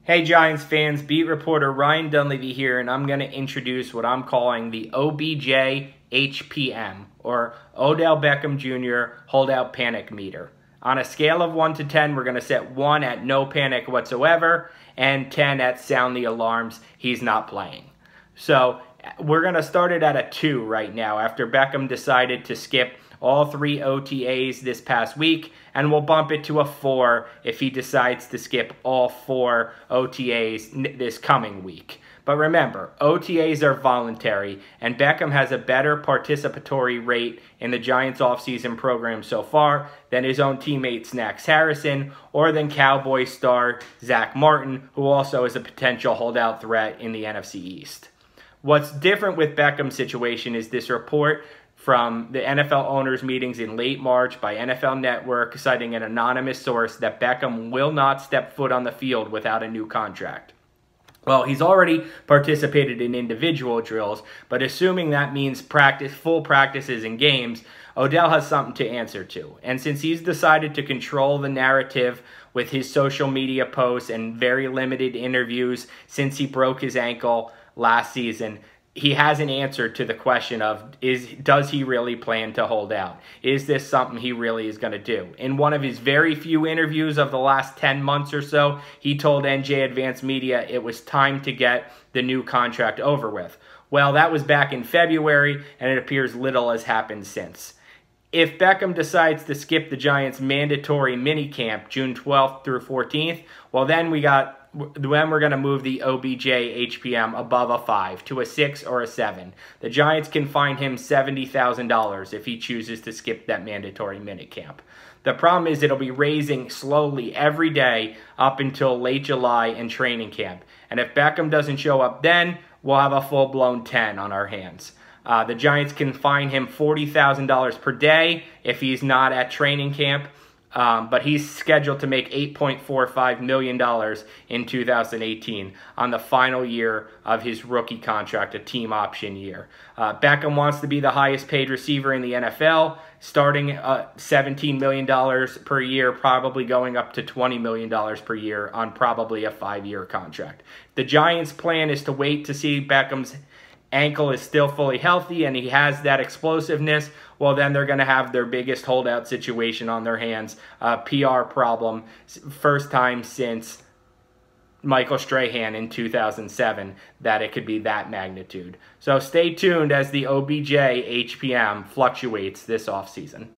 Hey Giants fans, beat reporter Ryan Dunleavy here, and I'm going to introduce what I'm calling the OBJ HPM, or Odell Beckham Jr. Holdout Panic Meter. On a scale of 1 to 10, we're going to set 1 at no panic whatsoever, and 10 at sound the alarms, he's not playing. So we're going to start it at a 2 right now after Beckham decided to skip all 3 OTAs this past week, and we'll bump it to a 4 if he decides to skip all 4 OTAs this coming week. But remember, OTAs are voluntary, and Beckham has a better participatory rate in the Giants offseason program so far than his own teammate Snacks Harrison or than Cowboy star Zach Martin, who also is a potential holdout threat in the NFC East. What's different with Beckham's situation is this report from the NFL owners' meetings in late March by NFL Network, citing an anonymous source that Beckham will not step foot on the field without a new contract. Well, he's already participated in individual drills, but assuming that means full practices and games, Odell has something to answer to. And since he's decided to control the narrative with his social media posts and very limited interviews since he broke his ankle last season, he hasn't answered to the question of, does he really plan to hold out? Is this something he really is going to do? In one of his very few interviews of the last 10 months or so, he told NJ Advanced Media it was time to get the new contract over with. Well, that was back in February, and it appears little has happened since. If Beckham decides to skip the Giants' mandatory minicamp June 12th through 14th, well, then we're going to move the OBJ HPM above a 5 to a 6 or a 7. The Giants can fine him $70,000 if he chooses to skip that mandatory minicamp. The problem is it'll be raising slowly every day up until late July and training camp. And if Beckham doesn't show up then, we'll have a full-blown 10 on our hands. The Giants can fine him $40,000 per day if he's not at training camp. But he's scheduled to make $8.45 million in 2018 on the final year of his rookie contract, a team option year. Beckham wants to be the highest paid receiver in the NFL, starting at $17 million per year, probably going up to $20 million per year on probably a 5-year contract. The Giants' plan is to wait to see Beckham's ankle is still fully healthy and he has that explosiveness. Well, then they're going to have their biggest holdout situation on their hands, PR problem, first time since Michael Strahan in 2007 that it could be that magnitude. So stay tuned as the OBJ HPM fluctuates this offseason.